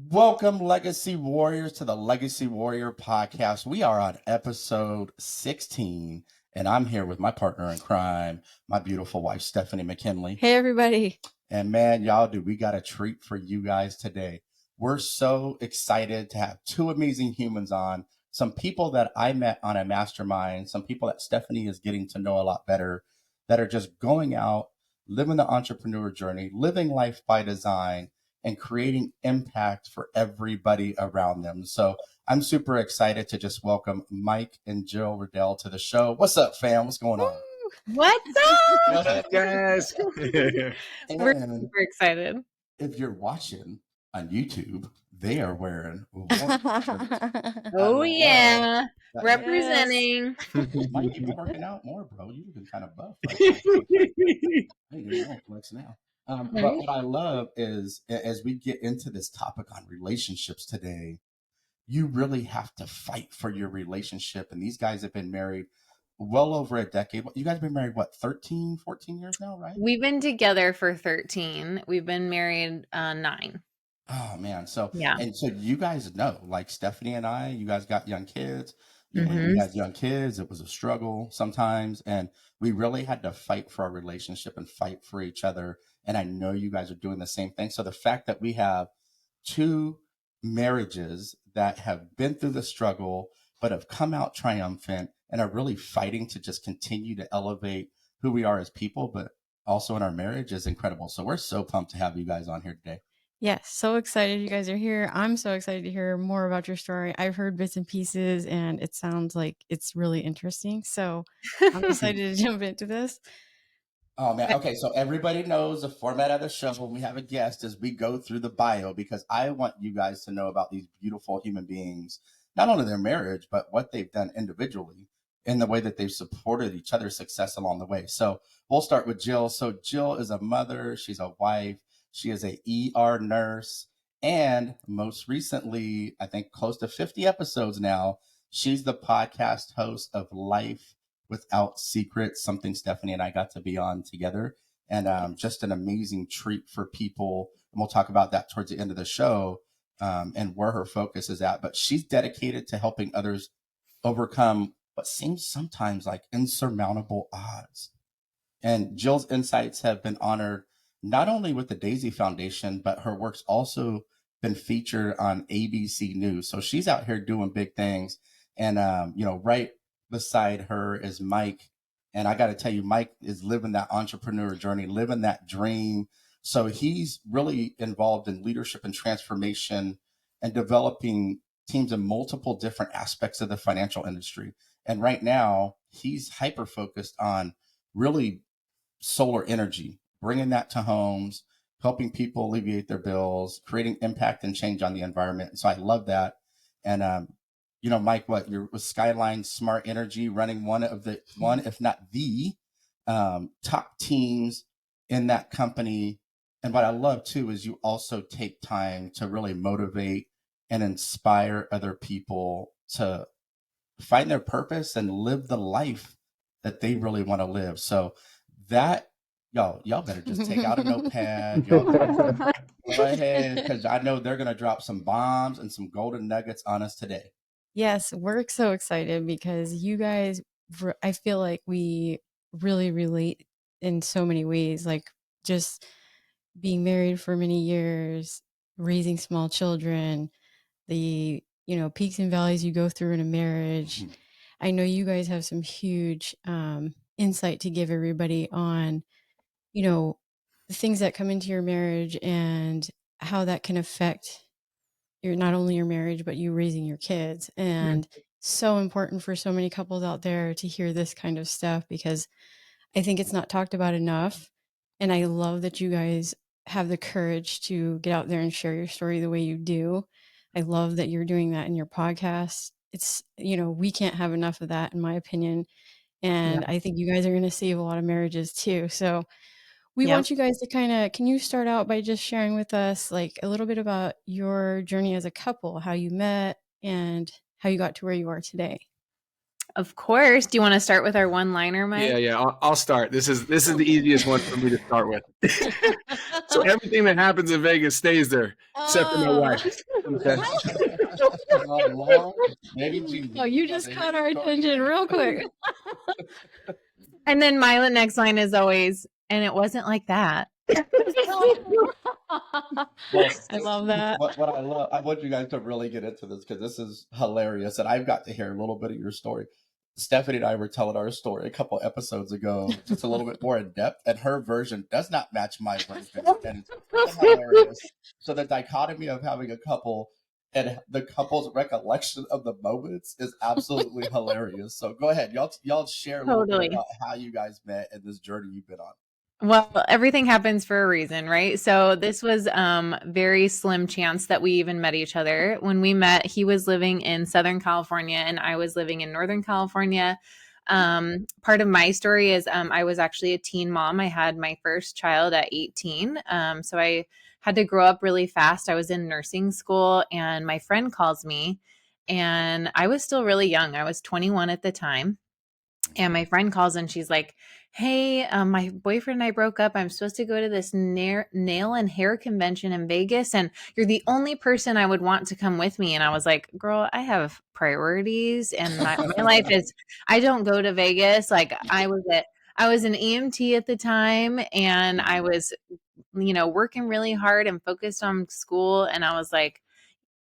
Welcome, Legacy Warriors, to the Legacy Warrior podcast. We are on episode 16, and I'm here with my partner in crime, my beautiful wife, Stephanie McKinley. Hey, everybody. And man, y'all, we got a treat for you guys today. We're so excited to have two amazing humans on, some people that I met on a mastermind, some people that Stephanie is getting to know a lot better, that are just going out, living the entrepreneur journey, living life by design, and creating impact for everybody around them. So I'm super excited to just welcome Mike and Jill Riddell to the show. What's up, fam? What's going on? What's up? Yes. We're super excited. If you're watching on YouTube, they are wearing Oh, yeah. Representing. Mike, you've been working out more, bro. You've been kind of buff. Right now. Hey, you're on flex now. But what I love is, as we get into this topic on relationships today, you really have to fight for your relationship. And these guys have been married well over a decade. You guys have been married, what, 13, 14 years now, right? We've been together for 13. We've been married 9. Oh, man. So, yeah. And so you guys know, like Stephanie and I, you guys got young kids. When we had young kids, it was a struggle sometimes. And we really had to fight for our relationship and fight for each other. And I know you guys are doing the same thing. So the fact that we have two marriages that have been through the struggle, but have come out triumphant and are really fighting to just continue to elevate who we are as people, but also in our marriage is incredible. So we're so pumped to have you guys on here today. Yes, so excited you guys are here. I'm so excited to hear more about your story. I've heard bits and pieces, and it sounds like it's really interesting. So I'm excited to jump into this. Oh, man. Okay, so everybody knows the format of the show when we have a guest is we go through the bio, because I want you guys to know about these beautiful human beings, not only their marriage, but what they've done individually in the way that they've supported each other's success along the way. So we'll start with Jill. So Jill is a mother. She's a wife. She is a ER nurse. And most recently, I think close to 50 episodes now, she's the podcast host of Life Without Secrets, something Stephanie and I got to be on together. And just an amazing treat for people. And we'll talk about that towards the end of the show and where her focus is at. But she's dedicated to helping others overcome what seems sometimes like insurmountable odds. And Jill's insights have been honored not only with the Daisy Foundation, but her work's also been featured on ABC News. So she's out here doing big things. And, right beside her is Mike. And I got to tell you, Mike is living that entrepreneur journey, living that dream. So he's really involved in leadership and transformation and developing teams in multiple different aspects of the financial industry. And right now, he's hyper-focused on really solar energy, bringing that to homes, helping people alleviate their bills, creating impact and change on the environment. And so I love that. And, Mike, you're with Skyline Smart Energy, running one, if not the top teams in that company. And what I love too is you also take time to really motivate and inspire other people to find their purpose and live the life that they really want to live. So that, y'all better just take out a notepad. Y'all go ahead, because I know they're going to drop some bombs and some golden nuggets on us today. Yes, we're so excited because you guys, I feel like we really relate in so many ways, like just being married for many years, raising small children, the, peaks and valleys you go through in a marriage. I know you guys have some huge insight to give everybody on, the things that come into your marriage and how that can affect not only your marriage, but you raising your kids. And so important for so many couples out there to hear this kind of stuff, because I think it's not talked about enough. And I love that you guys have the courage to get out there and share your story the way you do. I love that you're doing that in your podcast. It's, we can't have enough of that, in my opinion. And I think you guys are going to save a lot of marriages too. So we want you guys to can you start out by just sharing with us like a little bit about your journey as a couple, how you met and how you got to where you are today? Of course. Do you want to start with our one-liner, Mike? Yeah. I'll start. This is the easiest one for me to start with. So everything that happens in Vegas stays there, except for my wife. Okay. Lord, maybe Jesus. Oh, you just caught our attention real quick. And then my next line is always, and it wasn't like that. Well, I love that. what I love, I want you guys to really get into this because this is hilarious, and I've got to hear a little bit of your story. Stephanie and I were telling our story a couple episodes ago, just a little bit more in depth, and her version does not match my version, and it's hilarious. So the dichotomy of having a couple and the couple's recollection of the moments is absolutely hilarious. So go ahead, y'all share a little Totally. bit about how you guys met and this journey you've been on. Well, everything happens for a reason, right? So this was very slim chance that we even met each other. When we met, he was living in Southern California and I was living in Northern California. Part of my story is I was actually a teen mom. I had my first child at 18. So I had to grow up really fast. I was in nursing school and my friend calls me and I was still really young. I was 21 at the time. And my friend calls and she's like, hey, my boyfriend and I broke up. I'm supposed to go to this nail and hair convention in Vegas. And you're the only person I would want to come with me. And I was like, girl, I have priorities. And my life is, I don't go to Vegas. Like I was an EMT at the time and I was, working really hard and focused on school. And I was like,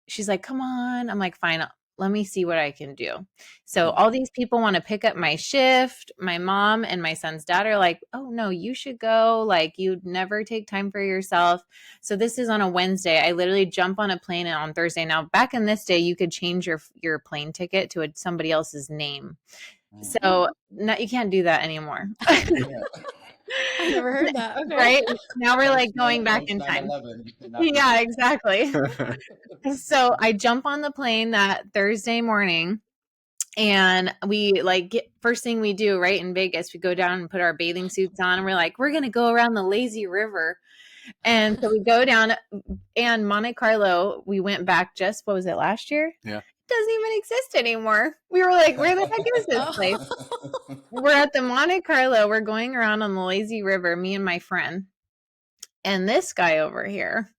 she's like, come on. I'm like, fine. Let me see what I can do. So all these people want to pick up my shift. My mom and my son's dad are like, oh no, you should go. Like you'd never take time for yourself. So this is on a Wednesday. I literally jump on a plane on Thursday. Now back in this day, you could change your plane ticket to somebody else's name. So you can't do that anymore. I never heard that. Okay. Right? Now we're like going back in time. Yeah, exactly. So I jump on the plane that Thursday morning and we first thing we do right in Vegas, we go down and put our bathing suits on and we're like, we're going to go around the lazy river. And so we go down and Monte Carlo, we went back what was it, last year? Yeah. It doesn't even exist anymore. We were like, where the heck is this place? We're at the Monte Carlo. We're going around on the lazy river, me and my friend. And this guy over here,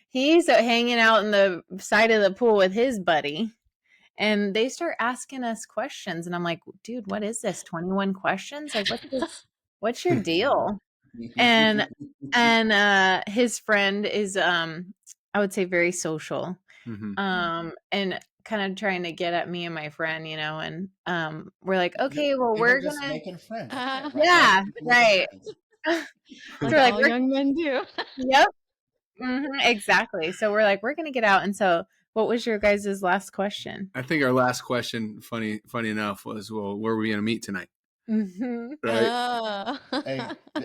he's hanging out in the side of the pool with his buddy. And they start asking us questions. And I'm like, dude, what is this? 21 questions? Like, what's your deal? And his friend is, I would say very social. Mm-hmm. And kind of trying to get at me and my friend, and we're like, okay, well, we're just gonna making friends. right? Yeah, right. Like so we're like, all young men do. Yep. Exactly. So we're like, we're gonna get out. And so what was your guys' last question? I think our last question, funny enough, was, well, where are we going to meet tonight? Mm-hmm. Right. Hey,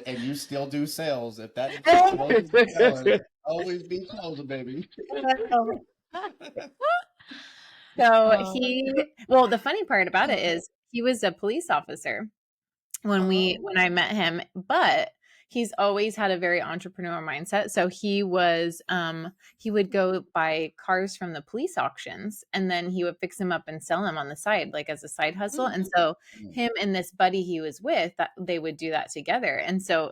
and you still do sales. If that is always be closing, baby. So the funny part about it is he was a police officer when I met him, but he's always had a very entrepreneurial mindset. So he would go buy cars from the police auctions and then he would fix them up and sell them on the side, like as a side hustle. And so him and this buddy he was with, that they would do that together. And so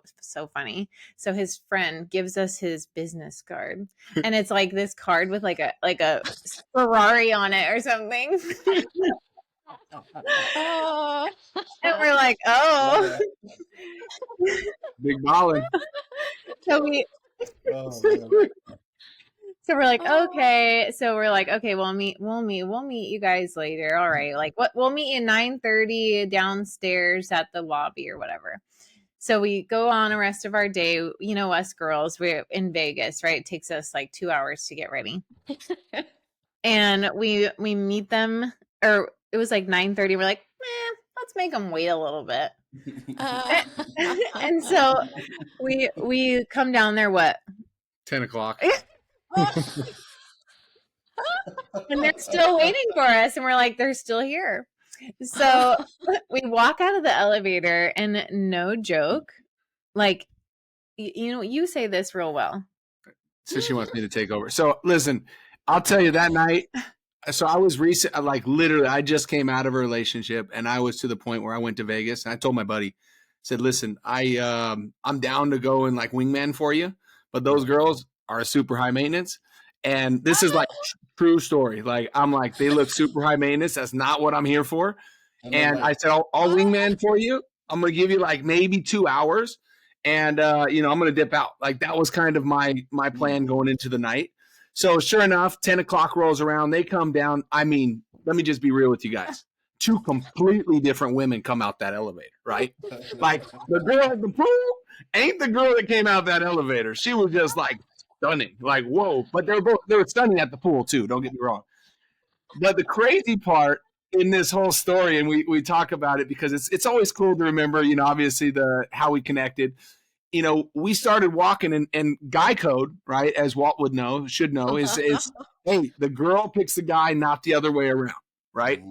funny. So his friend gives us his business card and it's like this card with like a Ferrari on it or something. And we're like, oh, big ballin'. So we're like, okay. So we're like, okay, we'll meet you guys later. All right. Like we'll meet you 9:30 downstairs at the lobby or whatever. So we go on the rest of our day. Us girls, we're in Vegas, right? It takes us like 2 hours to get ready. And we meet them, or it was like 9:30. We're like, let's make them wait a little bit. And so we come down there, what? 10 o'clock. And they're still waiting for us. And we're like, they're still here. So we walk out of the elevator and no joke, like, you say this real well. So she wants me to take over. So listen, I'll tell you that night. So I was literally, I just came out of a relationship and I was to the point where I went to Vegas and I told my buddy, said, listen, I'm down to go and like wingman for you, but those girls are super high maintenance. And this is like true story. Like, I'm like, they look super high maintenance. That's not what I'm here for. And I said, I'll wingman for you. I'm going to give you like maybe 2 hours. And, I'm going to dip out. Like, that was kind of my plan going into the night. So sure enough, 10 o'clock rolls around. They come down. I mean, let me just be real with you guys. 2 completely different women come out that elevator, right? Like, the girl at the pool ain't the girl that came out that elevator. She was just like stunning, like, whoa. But they were stunning at the pool too, don't get me wrong. But the crazy part in this whole story, and we talk about it because it's always cool to remember, obviously how we connected. We started walking, and guy code, right, as Walt should know, is hey, the girl picks the guy, not the other way around, right?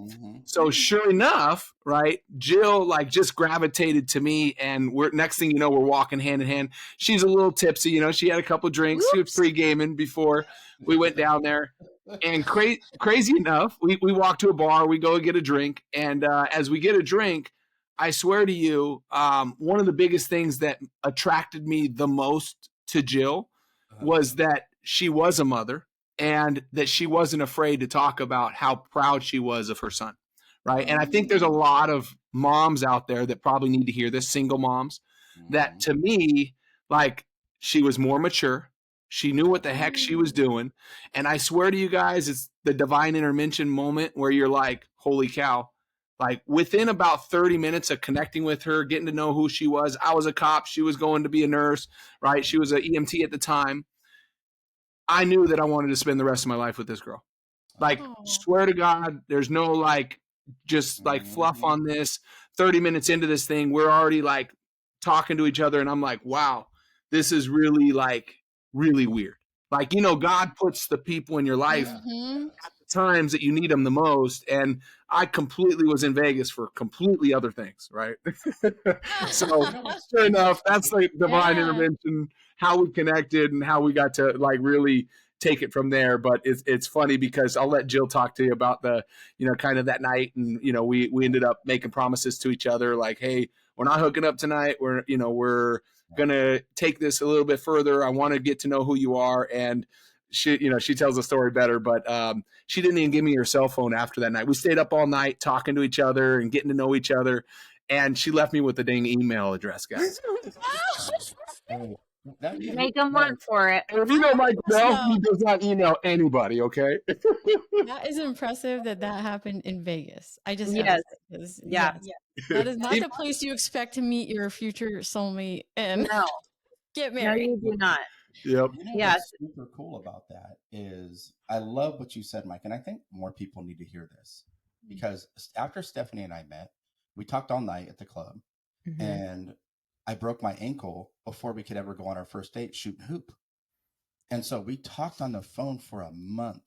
So sure enough, right, Jill like just gravitated to me, and next thing you know, we're walking hand in hand. She's a little tipsy, she had a couple drinks. She was pre-gaming before we went down there. And crazy enough, we walk to a bar, we go get a drink, and as we get a drink, I swear to you, one of the biggest things that attracted me the most to Jill was that she was a mother and that she wasn't afraid to talk about how proud she was of her son, right? And I think there's a lot of moms out there that probably need to hear this, single moms, that to me, like, she was more mature. She knew what the heck she was doing. And I swear to you guys, it's the divine intervention moment where you're like, holy cow. Like, within about 30 minutes of connecting with her, getting to know who she was, I was a cop. She was going to be a nurse, right? She was an EMT at the time. I knew that I wanted to spend the rest of my life with this girl. Like, swear to God, there's no like, just like fluff on this. 30 minutes into this thing, we're already like talking to each other. And I'm like, wow, this is really like, really weird. Like, God puts the people in your life at the times that you need them the most. And I completely was in Vegas for completely other things, right? So sure enough, that's like divine intervention, how we connected and how we got to like really take it from there. But it's funny because I'll let Jill talk to you about the, kind of that night. And, we ended up making promises to each other like, hey, we're not hooking up tonight. We're going to take this a little bit further. I want to get to know who you are. And she tells the story better, but she didn't even give me her cell phone after that night. We stayed up all night talking to each other and getting to know each other. And she left me with the dang email address, guys. Make them work for it. And if you know Mike Bell, he does not email anybody, okay? That is impressive that happened in Vegas. I just Yes. Yes. That is not the place you expect to meet your future soulmate and get married. No, you do not. Yep. What's super cool about that is I love what you said, Mike, and I think more people need to hear this because after Stephanie and I met, we talked all night at the club, and I broke my ankle before we could ever go on our first date, shoot and hoop. And so we talked on the phone for a month.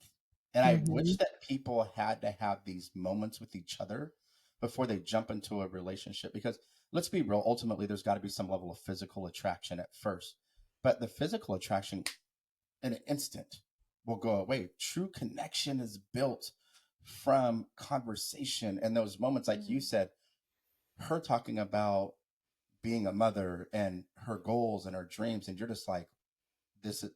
And I wish that people had to have these moments with each other before they jump into a relationship. Because let's be real, ultimately, there's got to be some level of physical attraction at first. But the physical attraction in an instant will go away. True connection is built from conversation and those moments, like you said, her talking about being a mother and her goals and her dreams. And you're just like, this is,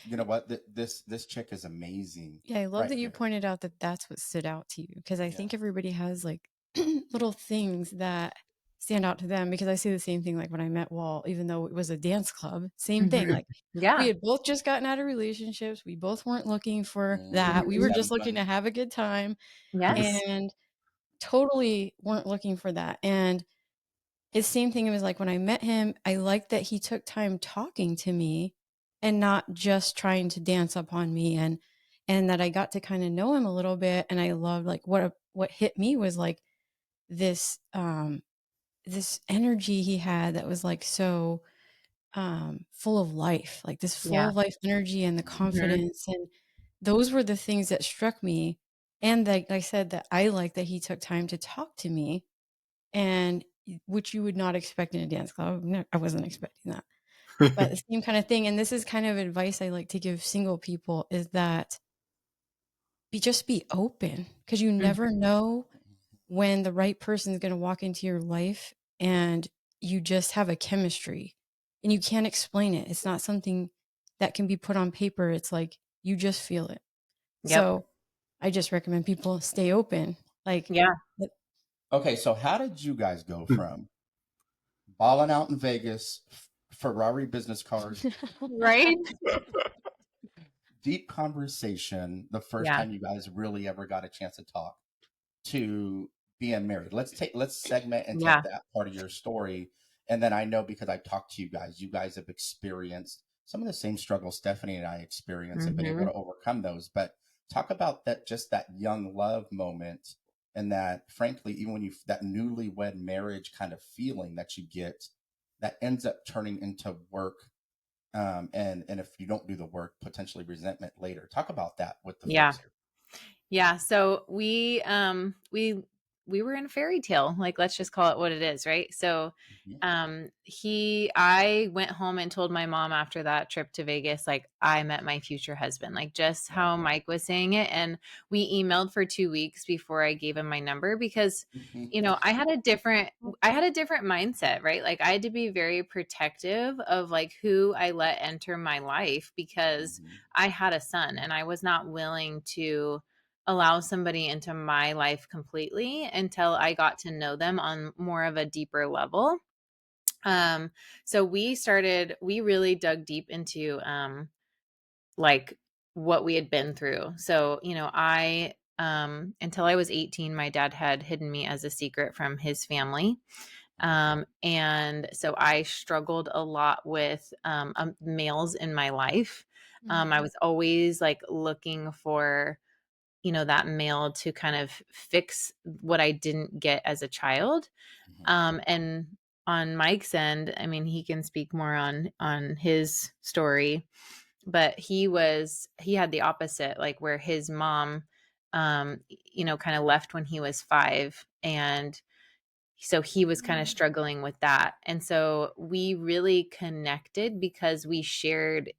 you know what, this chick is amazing. Yeah, I love that you pointed out that that's what stood out to you, because I think everybody has like little things that stand out to them, because I say the same thing like when I met Walt, even though it was a dance club, same thing. Like we had both just gotten out of relationships. We both weren't looking for that. We were just looking to have a good time. And totally weren't looking for that. And it's the same thing. It was like when I met him, I liked that he took time talking to me and not just trying to dance up on me, and that I got to kind of know him a little bit. And I loved like what hit me was like this this energy he had that was like so full of life, like this full of life energy and the confidence. And those were the things that struck me. And like I said, that I like that he took time to talk to me, and which you would not expect in a dance club. No, I wasn't expecting that. But the same kind of thing. And this is kind of advice I like to give single people, is that just be open, because you never know when the right person is going to walk into your life and you just have a chemistry and you can't explain it. It's not something that can be put on paper. It's like you just feel it. Yep. So I just recommend people stay open. Like, Yeah. Okay, so how did you guys go from balling out in Vegas, Ferrari business cars, Right. deep conversation, the first Yeah. time you guys really ever got a chance to talk, to being married? Let's segment and take Yeah. that part of your story. And then I know, because I've talked to you guys have experienced some of the same struggles Stephanie and I experienced and been able to overcome those. But talk about that, just that young love moment, and that, frankly, even when that newlywed marriage kind of feeling that you get that ends up turning into work. And if you don't do the work, potentially resentment later. Talk about that with the Yeah. folks here. Yeah. So we were in a fairy tale. Like, let's just call it what it is, right? So I went home and told my mom after that trip to Vegas, like, I met my future husband, like just how Mike was saying it. And we emailed for 2 weeks before I gave him my number, because I had a different mindset, right? Like, I had to be very protective of like who I let enter my life, because I had a son and I was not willing to allow somebody into my life completely until I got to know them on more of a deeper level. So we really dug deep into like what we had been through. So, I until I was 18, my dad had hidden me as a secret from his family. And so I struggled a lot with males in my life. I was always like looking for that male to kind of fix what I didn't get as a child. And on Mike's end, I mean, he can speak more on his story, but he had the opposite, like where his mom, kind of left when he was 5. And so he was kind of struggling with that. And so we really connected because we shared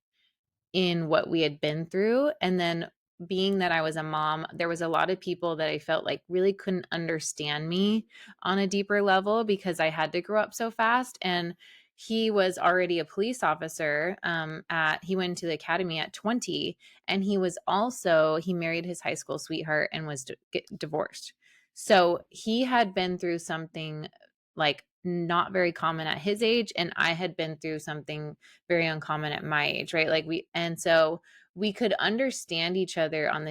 in what we had been through. And then, being that I was a mom, there was a lot of people that I felt like really couldn't understand me on a deeper level, because I had to grow up so fast. And he was already a police officer. He went to the academy at 20, and he married his high school sweetheart and was divorced. So he had been through something like not very common at his age, and I had been through something very uncommon at my age, right? So we could understand each other on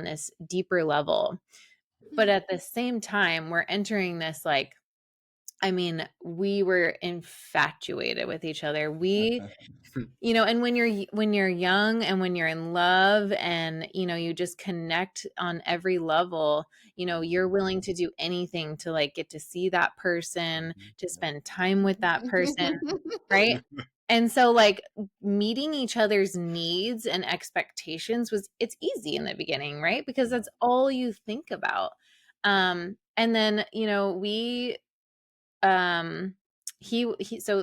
this deeper level. But at the same time, we're entering this, like, I mean, we were infatuated with each other. And when you're young and when you're in love, and you just connect on every level, you're willing to do anything to like get to see that person, to spend time with that person, right? And so, like, meeting each other's needs and expectations it's easy in the beginning, right? Because that's all you think about. And then, we so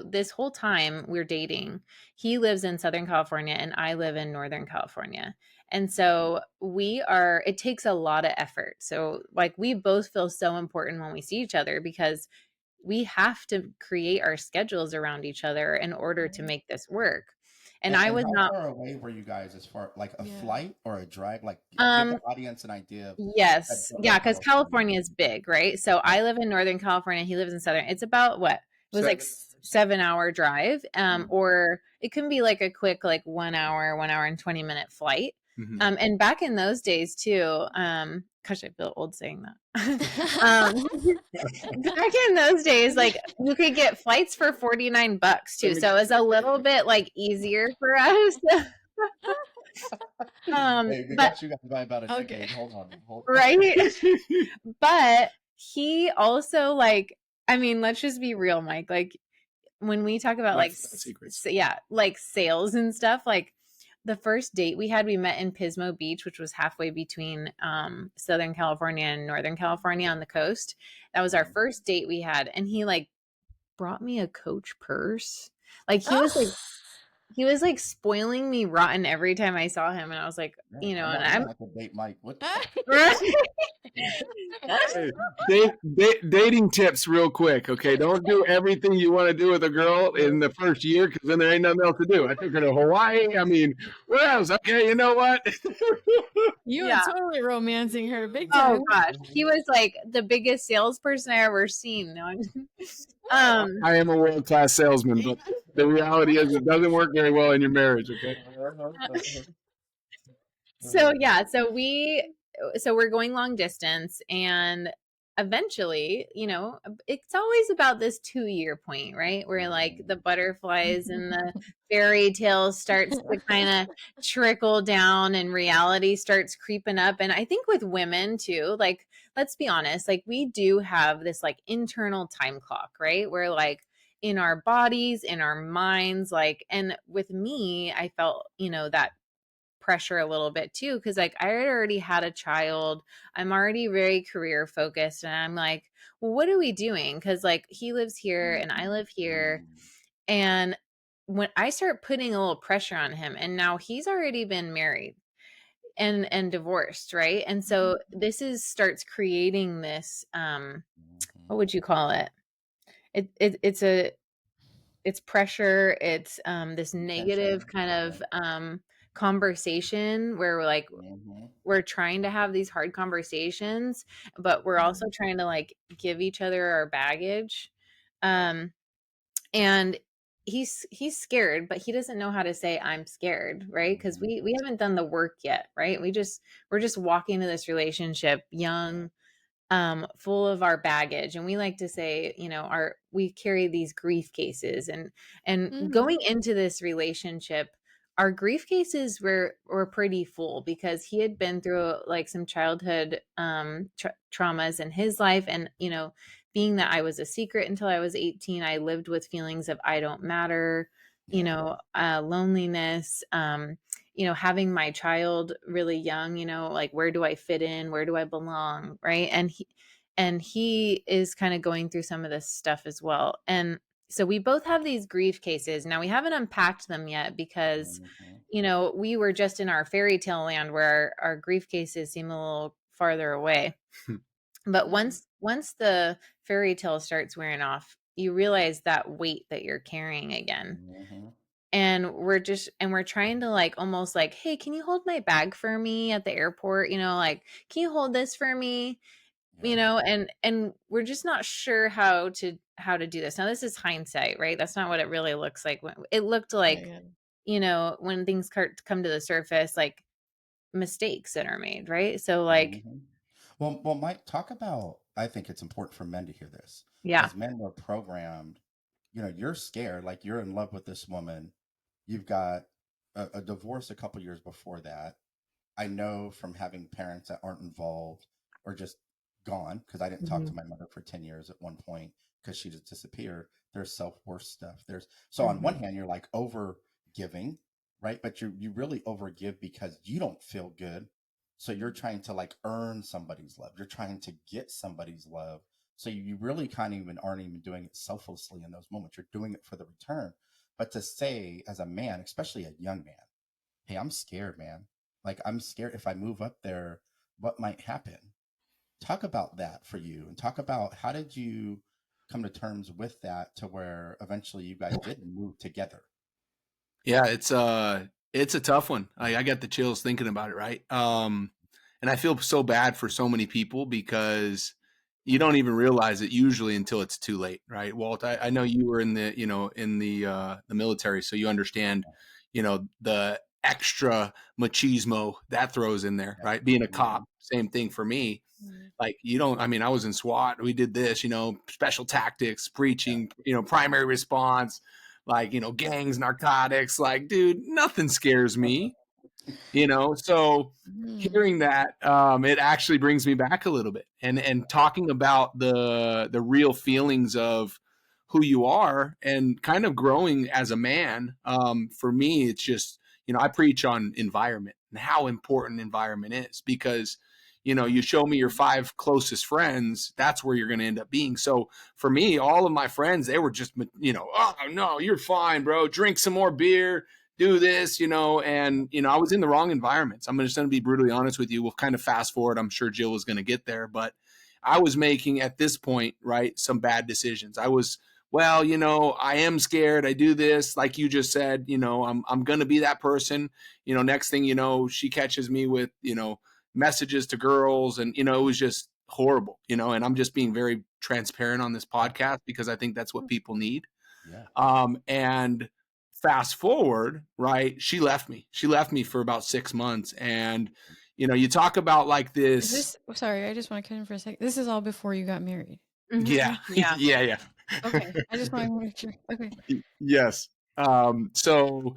this whole time we're dating, he lives in Southern California and I live in Northern California. And so it takes a lot of effort. So like, we both feel so important when we see each other, because we have to create our schedules around each other in order to make this work. And I was how not far away were you guys, as far like a flight or a drive? Like, give the audience an idea of that yes. don't know Yeah, because California. California is big, right? So I live in Northern California, he lives in Southern. It's about what? It was like 7-hour drive. Or it can be like a quick, like 1 hour and 20-minute flight. And back in those days too, gosh, I feel old saying that. Back in those days, like, you could get flights for $49 too. So it was a little bit like easier for us. Hey, we But got you guys by about a decade. Hold on. right. But he also, like, I mean, let's just be real, Mike. Like, when we talk about like secrets. like sales and stuff, like the first date we had, we met in Pismo Beach, which was halfway between Southern California and Northern California on the coast. That was our first date we had, and he like brought me a Coach purse. Like, he was like he was like spoiling me rotten every time I saw him, and I was like, you know, and I'm I'm gonna have to date Mike. What the Hey, dating tips real quick. Okay. Don't do everything you want to do with a girl in the first year, because then there ain't nothing else to do. I took her to Hawaii. I mean, where else? Okay. You know what? You Yeah. were totally romancing her big Oh time. gosh, he was like the biggest salesperson I ever seen. No, I am a world-class salesman, but the reality is it doesn't work very well in your marriage. Okay. so yeah, so we're going long distance, and eventually, you know, it's always about this 2-year point, right? Where like the butterflies and the fairy tale starts to kind of trickle down and reality starts creeping up. And I think with women too, like, let's be honest, like we do have this like internal time clock, right? Where like in our bodies, in our minds, like, and with me, I felt, you know, that pressure a little bit too, because like I had already had a child. I'm already very career focused, and I'm like, well, what are we doing? Because like he lives here and I live here, and when I start putting a little pressure on him, and now he's already been married and divorced, right? And so this is starts creating this what would you call it? It's pressure. It's this negative kind of conversation where we're like we're trying to have these hard conversations, but we're also trying to like give each other our baggage. Um, and he's scared, but he doesn't know how to say I'm scared, right? Because we haven't done the work yet, right? We're just walking into this relationship young, full of our baggage, and we like to say, you know, we carry these grief cases, and going into this relationship, our grief cases were pretty full because he had been through like some childhood traumas in his life, and you know, being that I was a secret until I was 18, I lived with feelings of I don't matter, you know, loneliness, you know, having my child really young, you know, like where do I fit in? Where do I belong? Right. And he is kind of going through some of this stuff as well. And so we both have these grief cases. Now we haven't unpacked them yet because, you know, we were just in our fairy tale land where our grief cases seem a little farther away. But once the fairy tale starts wearing off, you realize that weight that you're carrying again. And we're trying to like almost like, hey, can you hold my bag for me at the airport? You know, like, can you hold this for me? You know, and we're just not sure how to do this. Now this is hindsight, right? That's not what it really looks like. It looked like, you know, when things come to the surface, like mistakes that are made, right? So like, well, Mike, talk about. I think it's important for men to hear this. yeah. As men, we're programmed. You know, you're scared, like you're in love with this woman. You've got a divorce a couple years before that. I know from having parents that aren't involved or just gone, because I didn't talk to my mother for 10 years at one point because she just disappeared. There's self-worth stuff. So on one hand, you're like over giving, right? But you really overgive because you don't feel good. So you're trying to like earn somebody's love. You're trying to get somebody's love. So you really aren't even doing it selflessly in those moments. You're doing it for the return. But to say as a man, especially a young man, hey, I'm scared, man. Like I'm scared if I move up there, what might happen? Talk about that for you, and talk about how did you come to terms with that to where eventually you guys did move together. Yeah, it's a tough one. I got the chills thinking about it, right? And I feel so bad for so many people because you don't even realize it usually until it's too late, right? Walt, I know you were in the, you know, in the military, so you understand, you know, the extra machismo that throws in there, right? Being a cop, same thing for me. Like you don't, I mean, I was in SWAT. We did this, you know, special tactics, preaching, you know, primary response, like, you know, gangs, narcotics. Like, dude, nothing scares me, you know. So hearing that, it actually brings me back a little bit, and talking about the real feelings of who you are and kind of growing as a man. For me, it's just, you know, I preach on environment and how important environment is, because you know, you show me your 5 closest friends, that's where you're going to end up being. So for me, all of my friends, they were just, you know, oh no, you're fine, bro. Drink some more beer, do this, you know, and, you know, I was in the wrong environments. I'm just going to be brutally honest with you. We'll kind of fast forward. I'm sure Jill is going to get there, but I was making at this point, right, some bad decisions. I was, well, you know, I am scared. I do this, like you just said, you know, I'm going to be that person. You know, next thing you know, she catches me with, you know, messages to girls, and, you know, it was just horrible, you know, and I'm just being very transparent on this podcast because I think that's what people need. Yeah. And fast forward, right, she left me for about 6 months. And, you know, you talk about like Is this. this, sorry, I just want to cut in for a second. This is all before you got married. Yeah. Yeah. Yeah. Okay. I just want to make sure. Okay. Yes. So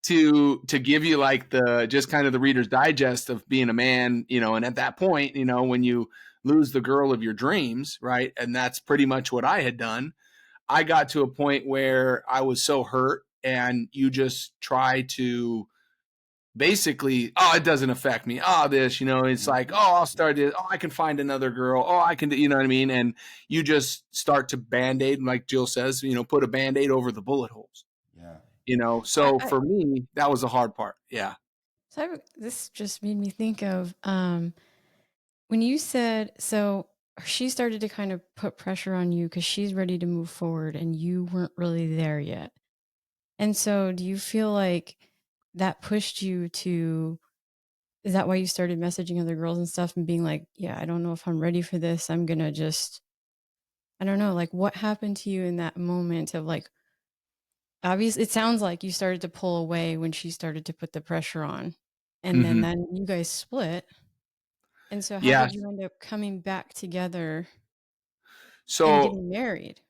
to give you like the just kind of the Reader's Digest of being a man, you know, and at that point, you know, when you lose the girl of your dreams, right, and that's pretty much what I had done. I got to a point where I was so hurt, and you just try to basically, oh, it doesn't affect me. Oh, this, you know, it's like, oh, I'll start this. Oh, I can find another girl. Oh, I can do, you know what I mean? And you just start to Band-Aid, like Jill says, you know, put a Band-Aid over the bullet holes, Yeah. you know? I, So I, for me, that was the hard part. Yeah. so this just made me think of when you said, so she started to kind of put pressure on you because she's ready to move forward and you weren't really there yet. And so do you feel like that pushed you to, is that why you started messaging other girls and stuff and being like, yeah, I don't know if I'm ready for this. I'm going to just, I don't know, like what happened to you in that moment of like, obviously it sounds like you started to pull away when she started to put the pressure on. And Mm-hmm. then you guys split. And so how Yeah. did you end up coming back together and So getting married?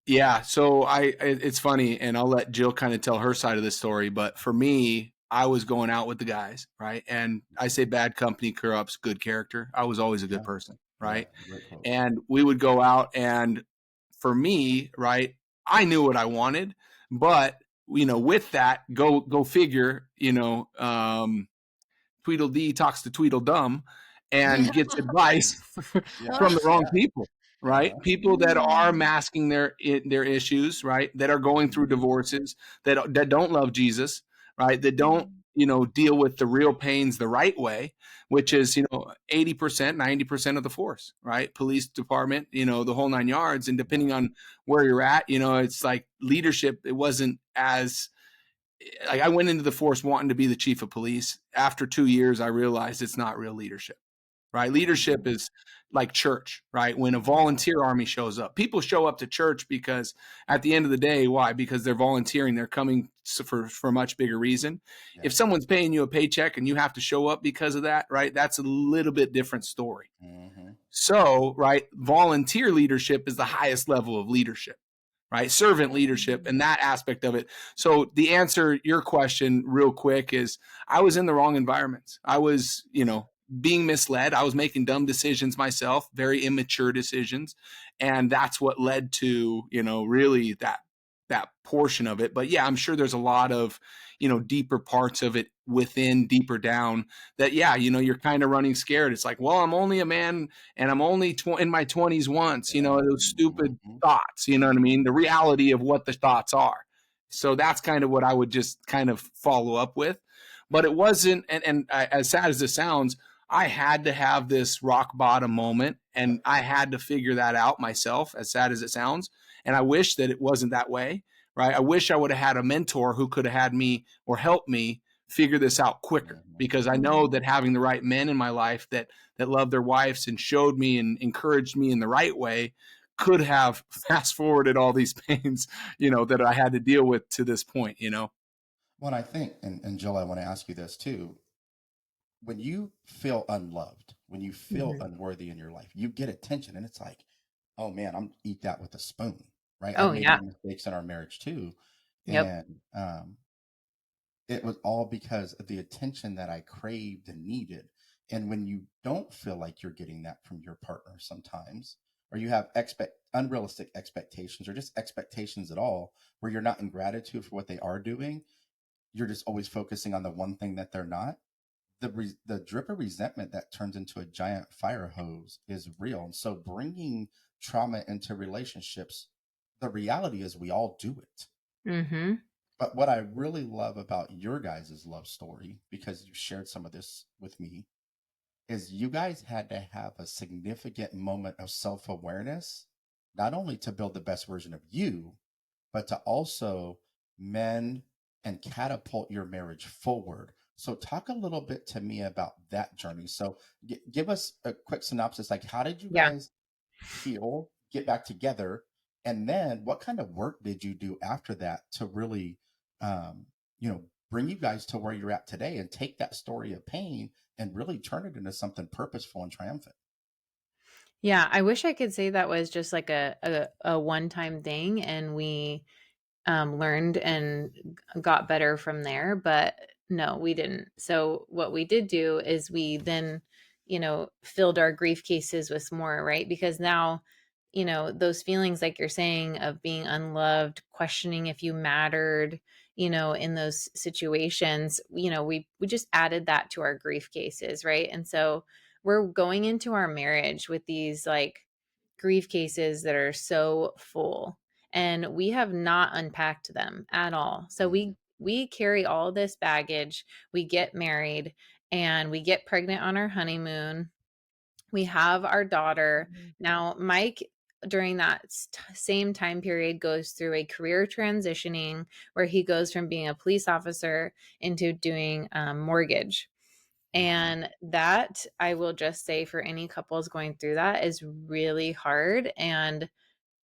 yeah, so it's funny, and I'll let Jill kind of tell her side of the story. But for me, I was going out with the guys, right? And I say bad company corrupts good character. I was always a good Yeah. person, Yeah. right? Great quote. And we would go out, and for me, right, I knew what I wanted, but you know, with that, go figure, you know, Tweedledee talks to Tweedledum and gets advice Yeah. from the wrong Yeah. people, right? Uh-huh. People that are masking their issues, right? That are going through divorces, that don't love Jesus, right? That don't, you know, deal with the real pains the right way, which is, you know, 80%, 90% of the force, right? Police department, you know, the whole nine yards. And depending on where you're at, you know, it's like leadership. It wasn't as like I went into the force wanting to be the chief of police. After 2 years, I realized it's not real leadership, right? Leadership is like church, right? When a volunteer army shows up, people show up to church because at the end of the day, why? Because they're volunteering. They're coming for a much bigger reason. Yeah. If someone's paying you a paycheck and you have to show up because of that, right? That's a little bit different story. Mm-hmm. So, right, volunteer leadership is the highest level of leadership, right? Servant leadership and that aspect of it. So the answer your question real quick is I was in the wrong environments. I was, you know, being misled. I was making dumb decisions myself, very immature decisions. And that's what led to, you know, really that portion of it. But yeah, I'm sure there's a lot of, you know, deeper parts of it within, deeper down that, yeah, you know, you're kind of running scared. It's like, well, I'm only a man and I'm only in my 20s once, you know, those stupid thoughts, you know what I mean? The reality of what the thoughts are. So that's kind of what I would just kind of follow up with. But it wasn't, and as sad as it sounds, I had to have this rock bottom moment and I had to figure that out myself, as sad as it sounds. And I wish that it wasn't that way, right? I wish I would have had a mentor who could have had me or helped me figure this out quicker, because I know that having the right men in my life that loved their wives and showed me and encouraged me in the right way could have fast forwarded all these pains, you know, that I had to deal with to this point, you know? Well, I think, and Jill, I want to ask you this too. When you feel unloved, when you feel unworthy in your life, you get attention, and it's like, oh man, I'm eat that with a spoon, right? I've Oh, made yeah. mistakes in our marriage too, Yep. and it was all because of the attention that I craved and needed. And when you don't feel like you're getting that from your partner sometimes, or you have unrealistic expectations, or just expectations at all, where you're not in gratitude for what they are doing, you're just always focusing on the one thing that they're not. The drip of resentment that turns into a giant fire hose is real. And so bringing trauma into relationships, the reality is we all do it. Mm-hmm. But what I really love about your guys' love story, because you shared some of this with me, is you guys had to have a significant moment of self awareness, not only to build the best version of you, but to also mend and catapult your marriage forward. So, talk a little bit to me about that journey. So, give us a quick synopsis. Like, how did you Yeah. guys heal, get back together, and then what kind of work did you do after that to really, um, bring you guys to where you're at today and take that story of pain and really turn it into something purposeful and triumphant? Yeah, I wish I could say that was just like a one-time thing and we learned and got better from there. But no, we didn't. So what we did do is we then, filled our grief cases with more, right? Because now, those feelings, like you're saying, of being unloved, questioning if you mattered, in those situations, we just added that to our grief cases, right? And so we're going into our marriage with these like grief cases that are so full, and we have not unpacked them at all. So Mm-hmm. we carry all this baggage. We get married and we get pregnant on our honeymoon. We have our daughter. Now, Mike during that same time period goes through a career transitioning where he goes from being a police officer into doing mortgage. Mm-hmm. And that, I will just say, for any couples going through that, is really hard. And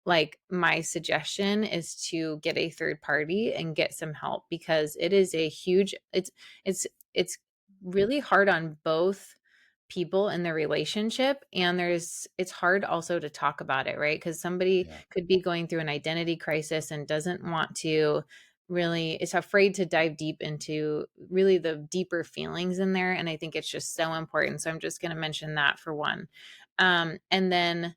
like my suggestion is to get a third party and get some help, because it is a huge it's really hard on both people in the relationship, and it's hard also to talk about it, right? Because somebody Yeah. could be going through an identity crisis and doesn't want to really, is afraid to dive deep into really the deeper feelings in there, and I think it's just so important. So I'm just going to mention that for one. And then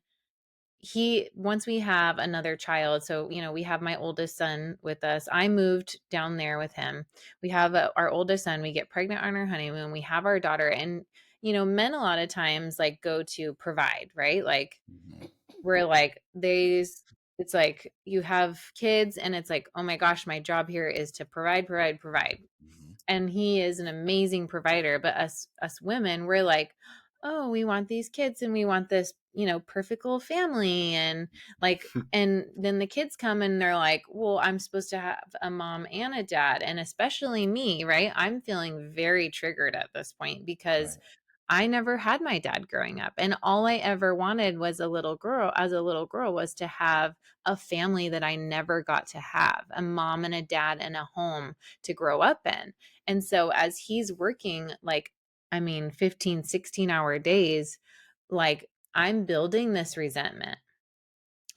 once we have another child, so we have my oldest son with us. I moved down there with him. We have our oldest son. We get pregnant on our honeymoon. We have our daughter. And men a lot of times like go to provide, right? Like Mm-hmm. we're like it's like you have kids and it's like, oh my gosh, my job here is to provide. Mm-hmm. And he is an amazing provider. But us women, we're like, oh, we want these kids and we want this perfect little family. And like, and then the kids come and they're like, well, I'm supposed to have a mom and a dad. And especially me, right? I'm feeling very triggered at this point because Right. I never had my dad growing up. And all I ever wanted was as a little girl, was to have a family that I never got to have, a mom and a dad and a home to grow up in. And so as he's working, like, I mean, 15, 16-hour days, like I'm building this resentment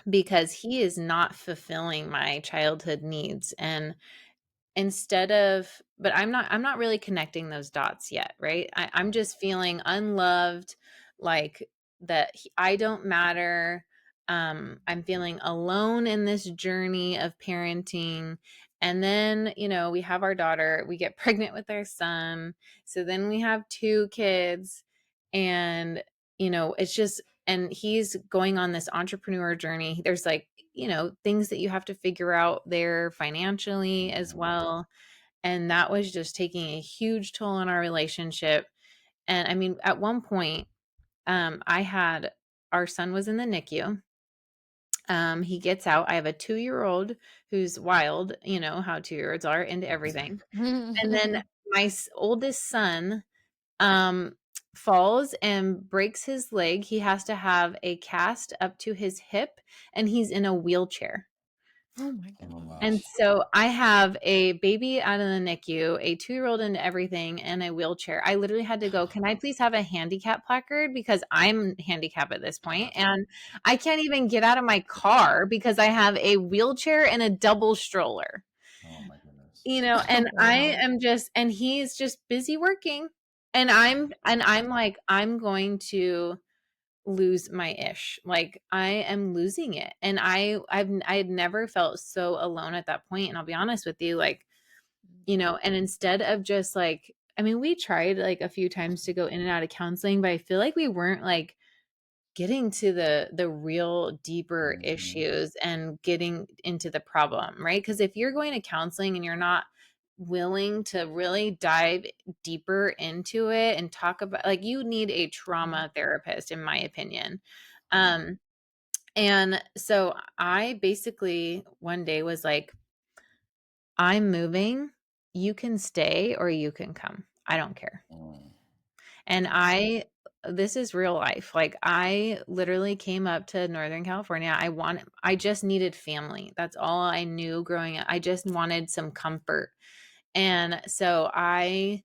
because he is not fulfilling my childhood needs. And but I'm not really connecting those dots yet, right? I'm Right. just feeling unloved, like that I don't matter. I'm feeling alone in this journey of parenting. And then we have our daughter, we get pregnant with our son, so then we have two kids. And it's just, and he's going on this entrepreneur journey. There's like things that you have to figure out there financially as Mm-hmm. well. And that was just taking a huge toll on our relationship. And I mean, at one point, I had our son was in the NICU. He gets out. I have a 2-year-old who's wild, how 2-year-olds are, into everything. And then my oldest son um falls and breaks his leg. He has to have a cast up to his hip and he's in a wheelchair. Oh my Oh, wow. And gosh. so I have a baby out of the NICU, a 2-year-old into everything, and a wheelchair. I literally had to go, can I please have a handicap placard? Because I'm handicapped at this point, and I can't even get out of my car because I have a wheelchair and a double stroller. Oh, my goodness. And I Wow. am just, and he's just busy working. And I'm like, I'm going to lose my ish. Like I am losing it. And I had never felt so alone at that point. And I'll be honest with you, like, and instead of just like, I mean, we tried like a few times to go in and out of counseling, but I feel like we weren't like getting to the real deeper issues and getting into the problem, right? Because if you're going to counseling and you're not willing to really dive deeper into it and talk about, like, you need a trauma therapist, in my opinion. And so I basically one day was like, I'm moving. You can stay or you can come. I don't care. And this is real life. Like, I literally came up to Northern California. I just needed family. That's all I knew growing up. I just wanted some comfort. And so I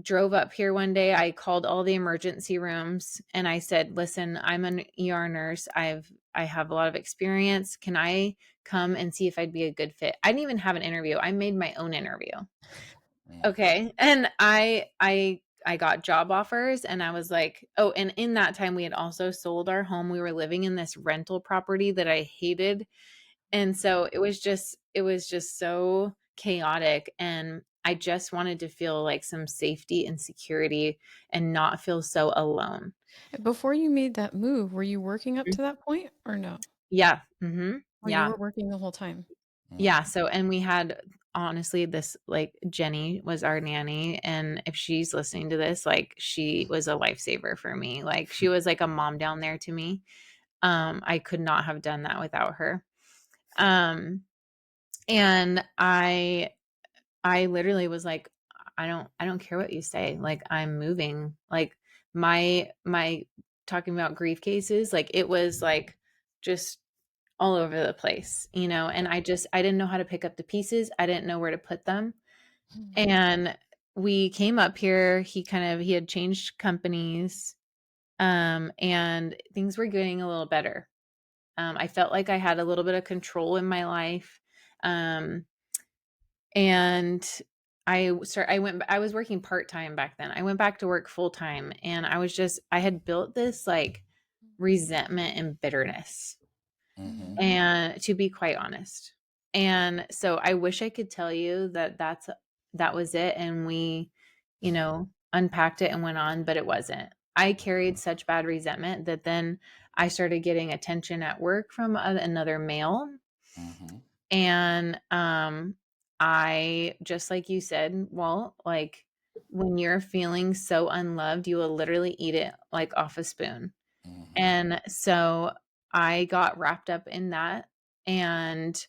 drove up here one day. I called all the emergency rooms and I said, "Listen, I'm an ER nurse. I have a lot of experience. Can I come and see if I'd be a good fit?" I didn't even have an interview. I made my own interview. Okay. And I got job offers and I was like, oh, and in that time we had also sold our home. We were living in this rental property that I hated. And so it was just so chaotic, and I just wanted to feel like some safety and security and not feel so alone. Before you made that move, were you working up to that point or no? Yeah. Or you Yeah. were working the whole time? Yeah. So, and we had, honestly, this, like, Jenny was our nanny. And if she's listening to this, like, she was a lifesaver for me. Like, she was like a mom down there to me. I could not have done that without her. And I literally was like, I don't care what you say. Like, I'm moving. Like, my talking about grief cases, like, it was like just all over the place, and I didn't know how to pick up the pieces. I didn't know where to put them. And we came up here. He had changed companies, and things were getting a little better. I felt like I had a little bit of control in my life. And I was working part-time back then. I went back to work full-time, and I had built this, like, resentment and bitterness. And to be quite honest. And so I wish I could tell you that that was it and we, unpacked it and went on, but it wasn't. I carried such bad resentment that then I started getting attention at work from another male. And I, just like you said, well, like, when you're feeling so unloved, you will literally eat it like off a spoon. And so I got wrapped up in that, and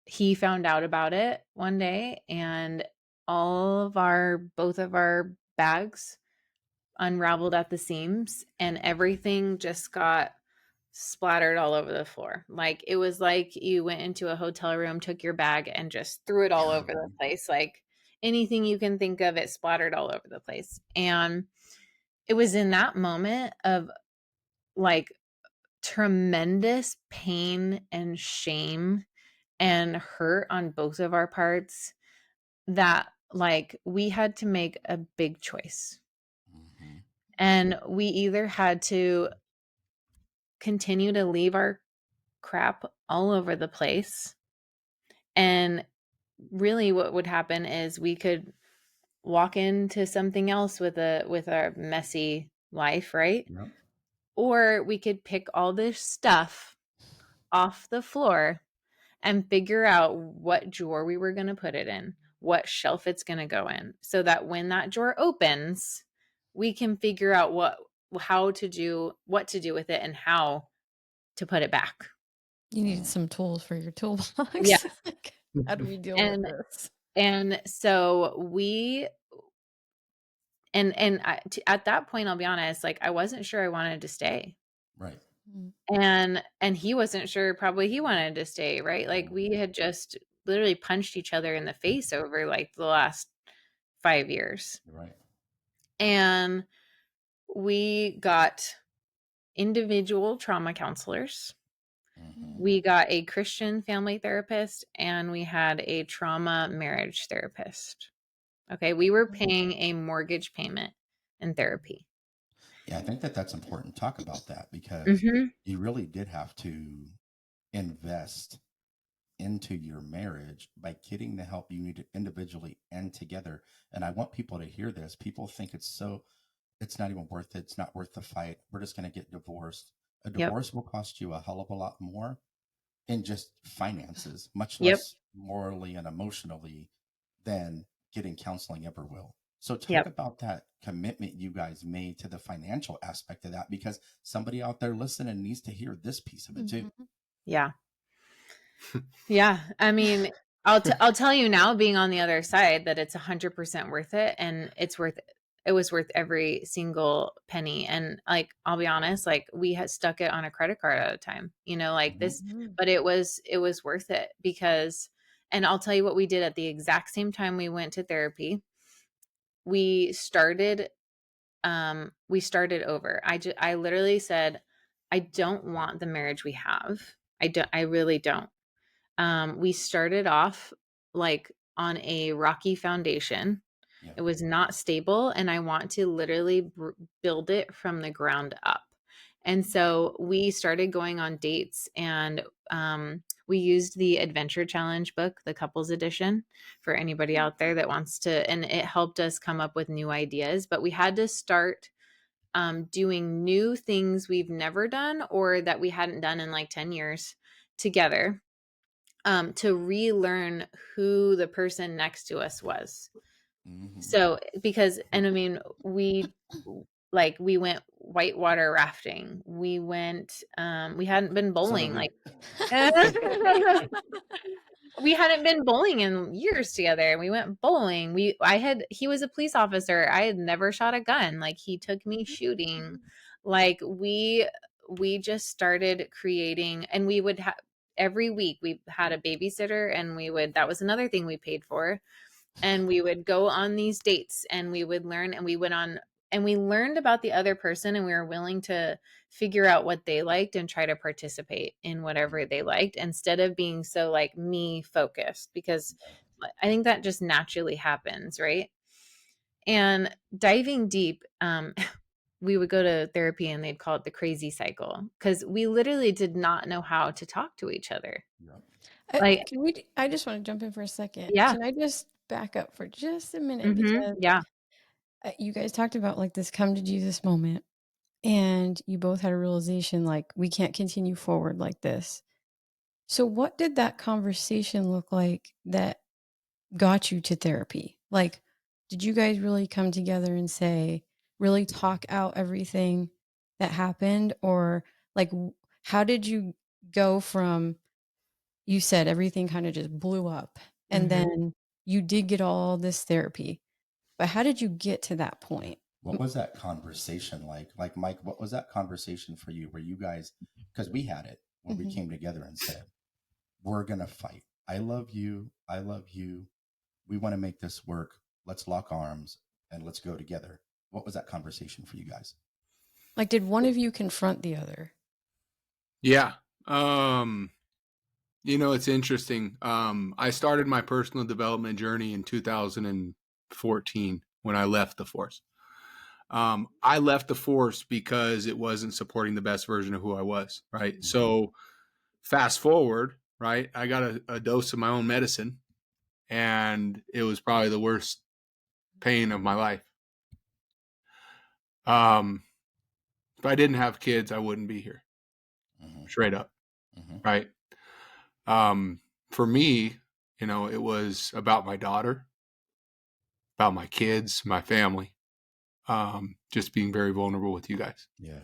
he found out about it one day, and both of our bags unraveled at the seams, and everything just got splattered all over the floor. Like, it was like you went into a hotel room, took your bag and just threw it all over the place. Like, anything you can think of, it splattered all over the place. And it was in that moment of, like, tremendous pain and shame and hurt on both of our parts that, like, we had to make a big choice. And we either had to continue to leave our crap all over the place, and really what would happen is we could walk into something else with our messy life, right? Yep. Or we could pick all this stuff off the floor and figure out what drawer we were going to put it in, what shelf it's going to go in, so that when that drawer opens, we can figure out what to do with it and how to put it back. You needed some tools for your toolbox. Yeah. Like, how do we deal And with this? and so at that point, I'll be honest, like, I wasn't sure I wanted to stay. Right. And he wasn't sure probably he wanted to stay, right? Like, we had just literally punched each other in the face over, like, the last 5 years. Right. And we got individual trauma counselors. We got a Christian family therapist, and we had a trauma marriage therapist. Okay, we were paying a mortgage payment in therapy. Yeah, I think that's important to talk about that because you really did have to invest into your marriage by getting the help you needed individually and together. And I want people to hear this. People think it's so it's not even worth it. It's not worth the fight. We're just going to get divorced. A Yep. divorce will cost you a hell of a lot more in just finances, much Yep. less morally and emotionally than getting counseling ever will. So talk Yep. about that commitment you guys made to the financial aspect of that, because somebody out there listening needs to hear this piece of it too. Yeah. Yeah. I mean, I'll tell you now, being on the other side, that it's 100% worth it, and it was worth every single penny. And like, I'll be honest, like we had stuck it on a credit card at a time, you know, like this, but it was worth it because, and I'll tell you what we did at the exact same time we went to therapy. We started over. I literally said, I don't want the marriage we have. I really don't. We started off like on a rocky foundation. Yeah. It was not stable, and I want to literally build it from the ground up. And so we started going on dates, and we used the Adventure Challenge book, the couples edition, for anybody out there that wants to, and it helped us come up with new ideas. But we had to start doing new things we've never done or that we hadn't done in like 10 years together, to relearn who the person next to us was. So, because, and I mean, we went whitewater rafting. We went, we hadn't been bowling, like, we hadn't been bowling in years together. We went bowling. He was a police officer. I had never shot a gun. Like, he took me shooting. Like, we just started creating, and we would have, every week we had a babysitter, and that was another thing we paid for. And we would go on these dates, and we would learn, and we learned about the other person, and we were willing to figure out what they liked and try to participate in whatever they liked, instead of being so like me focused, because I think that just naturally happens, right? And diving deep, we would go to therapy, and they'd call it the crazy cycle, because we literally did not know how to talk to each other. Like, I just want to jump in for a second. yeah. Can I just back up for just a minute? Because Yeah. you guys talked about like this come to Jesus moment, and you both had a realization like we can't continue forward like this. So what did that conversation look like that got you to therapy? Like, did you guys really come together and say, really talk out everything that happened? Or like, how did you go from, you said everything kind of just blew up, and then you did get all this therapy, but how did you get to that point? What was that conversation like? Like, Mike, what was that conversation for you? Where you guys, because we had it when we came together and said, we're going to fight. I love you. I love you. We want to make this work. Let's lock arms and let's go together. What was that conversation for you guys? Like, did one of you confront the other? Yeah. You know, it's interesting. I started my personal development journey in 2014 when I left the force. I left the force because it wasn't supporting the best version of who I was, right? So fast forward, right? I got a dose of my own medicine, and it was probably the worst pain of my life. If I didn't have kids, I wouldn't be here. Straight up. Right. For me, you know, it was about my daughter, about my kids, my family, just being very vulnerable with you guys. Yeah.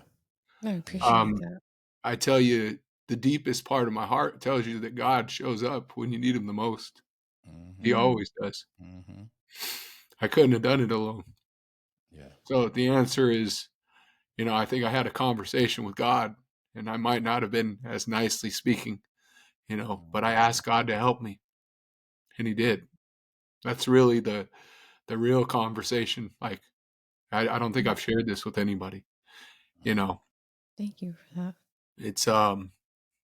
I appreciate that. I tell you, the deepest part of my heart tells you that God shows up when you need him the most. He always does. I couldn't have done it alone. Yeah. So the answer is, you know, I think I had a conversation with God, and I might not have been as nicely speaking, you know, but I asked God to help me, and he did. That's really the real conversation. Like, I don't think I've shared this with anybody, you know. Thank you for that. It's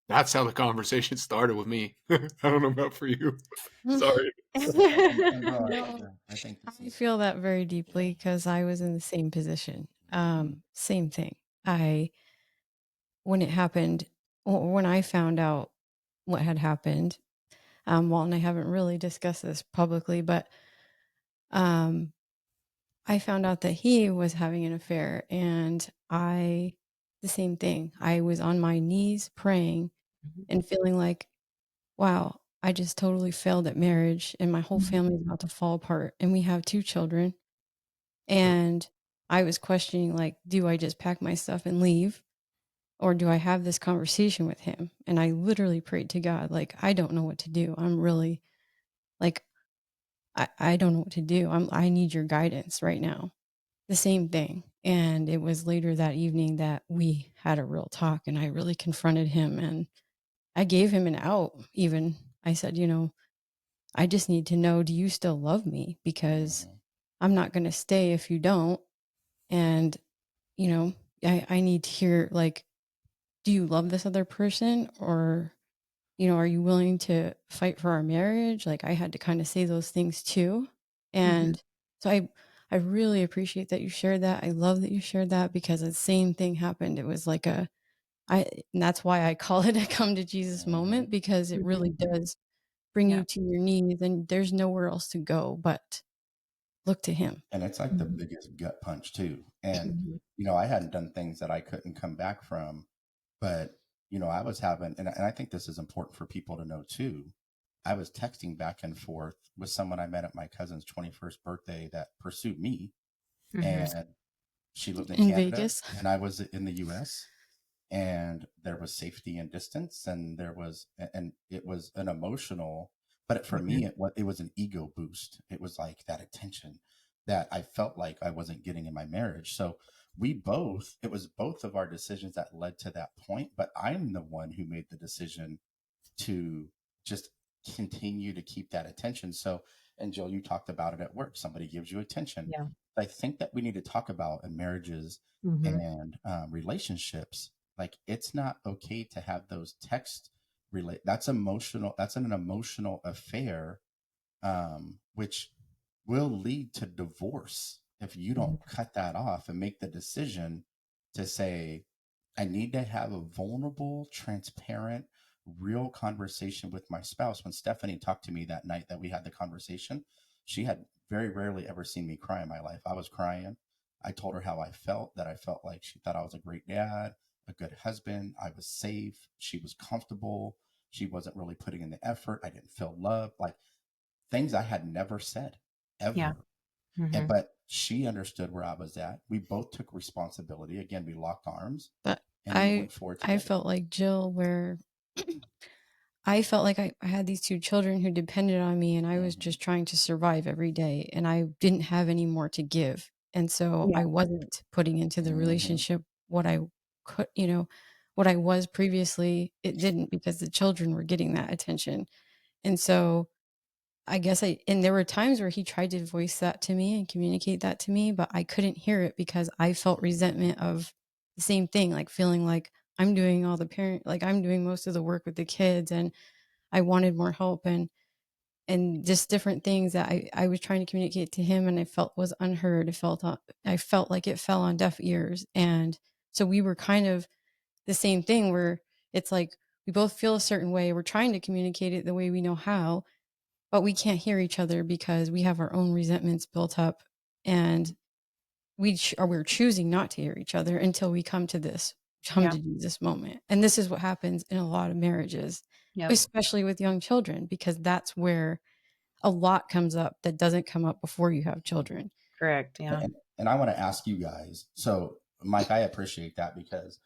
that's how the conversation started with me. I don't know about for you. Sorry. No, I feel that very deeply because I was in the same position. Same thing. When it happened, when I found out what had happened, and I haven't really discussed this publicly, but I I found out that he was having an affair, and the same thing. I was on my knees praying and feeling like, wow, I just totally failed at marriage and my whole family is about to fall apart. And we have 2 children. And I was questioning, like, do I just pack my stuff and leave? Or do I have this conversation with him? And I literally prayed to God, like, I don't know what to do. I'm really like, I don't know what to do. I need your guidance right now. The same thing. And it was later that evening that we had a real talk and I really confronted him and I gave him an out. Even I said, I just need to know, do you still love me? Because Mhm. I'm not going to stay if you don't. And, you know, I need to hear, like, do you love this other person? Or, are you willing to fight for our marriage? Like, I had to kind of say those things too. And so I really appreciate that you shared that. I love that you shared that because the same thing happened. It was like and that's why I call it a come to Jesus Mhm. moment, because it really does bring Yeah. you to your knees and there's nowhere else to go but look to him. And it's like the biggest gut punch too. And I hadn't done things that I couldn't come back from, but I was having, and I think this is important for people to know too. I was texting back and forth with someone I met at my cousin's 21st birthday that pursued me, and she lived in In Canada Vegas. and I was in the US, and there was safety and distance, and it was an emotional, but for me it was an ego boost. It was like that attention that I felt like I wasn't getting in my marriage. So it was both of our decisions that led to that point, but I'm the one who made the decision to just continue to keep that attention. So, and Jill, you talked about it at work. Somebody gives you attention. Yeah. I think that we need to talk about in marriages and relationships. Like, it's not okay to have those text relate. That's emotional. That's an emotional affair, which will lead to divorce if you don't cut that off and make the decision to say, I need to have a vulnerable, transparent, real conversation with my spouse. When Stephanie talked to me that night that we had the conversation, she had very rarely ever seen me cry in my life. I was crying. I told her how I felt, that I felt like she thought I was a great dad, a good husband. I was safe. She was comfortable. She wasn't really putting in the effort. I didn't feel love. Like, things I had never said Yeah. ever. But she understood where I was at. We both took responsibility. Again, we locked arms But and we I went forward I together. felt like Jill, where I felt like I had these 2 children who depended on me and I was Mhm. just trying to survive every day and I didn't have any more to give. And so Yeah. I wasn't putting into the Mhm. relationship what I could, what I was previously. It didn't, because the children were getting that attention. And so I guess and there were times where he tried to voice that to me and communicate that to me, but I couldn't hear it because I felt resentment of the same thing, like feeling like I'm doing all the like I'm doing most of the work with the kids and I wanted more help and just different things that I was trying to communicate to him and I felt was unheard. I felt like it fell on deaf ears. And so we were kind of the same thing where it's like we both feel a certain way. We're trying to communicate it the way we know how, but we can't hear each other because we have our own resentments built up and we're choosing not to hear each other until we come to Yeah. Jesus moment. And this is what happens in a lot of marriages, Yep. especially with young children, because that's where a lot comes up that doesn't come up before you have children. Correct. Yeah. And I want to ask you guys. So, Mike, I appreciate that because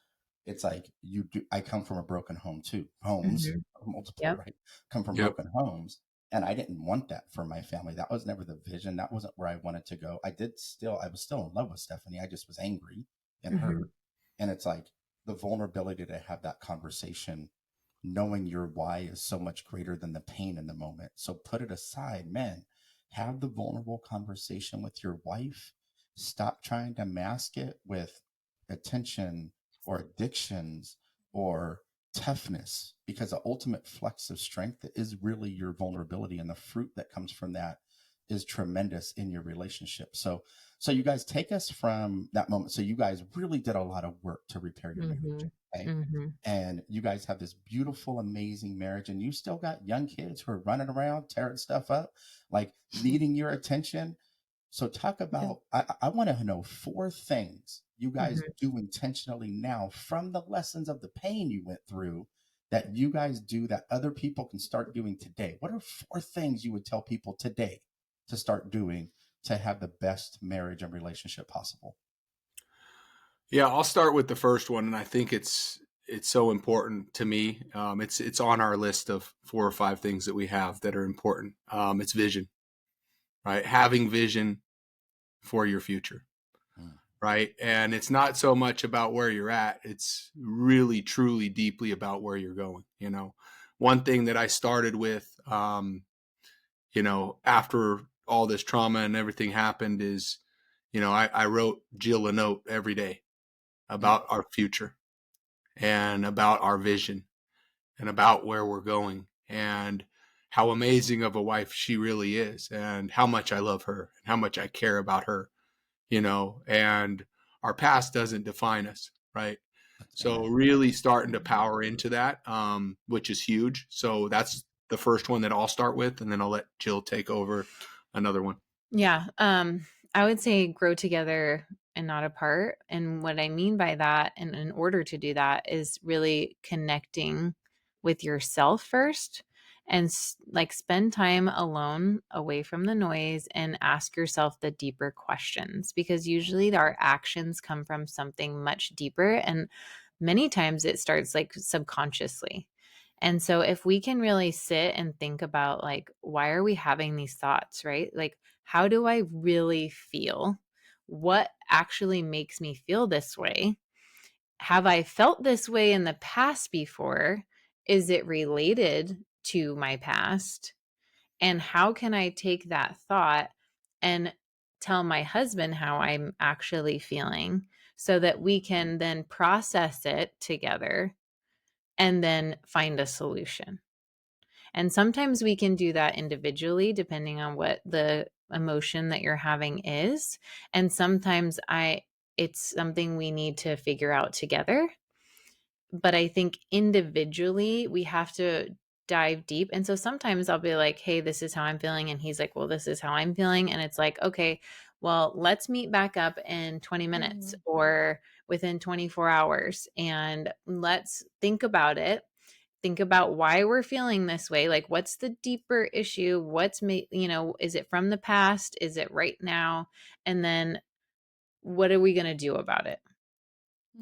it's like you do. I come from a broken home too. Homes, multiple, Yep. right? Come from Yep. broken homes. And I didn't want that for my family. That was never the vision. That wasn't where I wanted to go. I was still in love with Stephanie. I just was angry and hurt. And it's like the vulnerability to have that conversation, knowing your why is so much greater than the pain in the moment. So put it aside, man. Have the vulnerable conversation with your wife. Stop trying to mask it with attention or addictions or toughness, because the ultimate flex of strength is really your vulnerability, and the fruit that comes from that is tremendous in your relationship. So you guys take us from that moment. So you guys really did a lot of work to repair your marriage. Okay. And you guys have this beautiful, amazing marriage, and you still got young kids who are running around tearing stuff up, like needing your attention. So talk about, I want to know 4 things you guys Mhm. do intentionally now from the lessons of the pain you went through that you guys do that other people can start doing today. What are 4 things you would tell people today to start doing to have the best marriage and relationship possible? Yeah, I'll start with the first one, and I think it's so important to me. It's on our list of 4 or 5 things that we have that are important. It's vision, right? Having vision for your future, Mm. right? And it's not so much about where you're at. It's really, truly, deeply about where you're going. You know, one thing that I started with, after all this trauma and everything happened is, I wrote Jill a note every day Mm. about our future and about our vision and about where we're going and how amazing of a wife she really is and how much I love her and how much I care about her, and our past doesn't define us, right? So Amen. really starting to power into that, which is huge. So that's the first one that I'll start with, and then I'll let Jill take over another one. Yeah. I would say grow together and not apart. And what I mean by that, and in order to do that, is really connecting with yourself first and like spend time alone away from the noise and ask yourself the deeper questions because usually our actions come from something much deeper. And many times it starts like subconsciously. And so if we can really sit and think about like, why are we having these thoughts, right? Like, how do I really feel? What actually makes me feel this way? Have I felt this way in the past before? Is it related to my past? And how can I take that thought and tell my husband how I'm actually feeling so that we can then process it together and then find a solution? And sometimes we can do that individually, depending on what the emotion that you're having is. And sometimes it's something we need to figure out together. But I think individually we have to dive deep. And so sometimes I'll be like, hey, this is how I'm feeling. And he's like, well, this is how I'm feeling. And it's like, okay, well, let's meet back up in 20 minutes or within 24 hours and let's think about it, think about why we're feeling this way. Like, what's the deeper issue? Is it from the past? Is it right now? And then what are we going to do about it?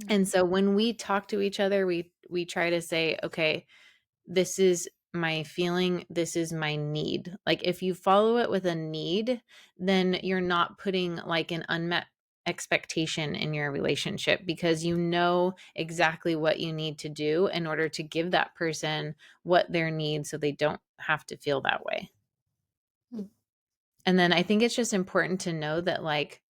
And so when we talk to each other, we try to say, okay, this is my feeling, this is my need. Like if you follow it with a need, then you're not putting like an unmet expectation in your relationship because you know exactly what you need to do in order to give that person what their needs so they don't have to feel that way. And then I think it's just important to know that like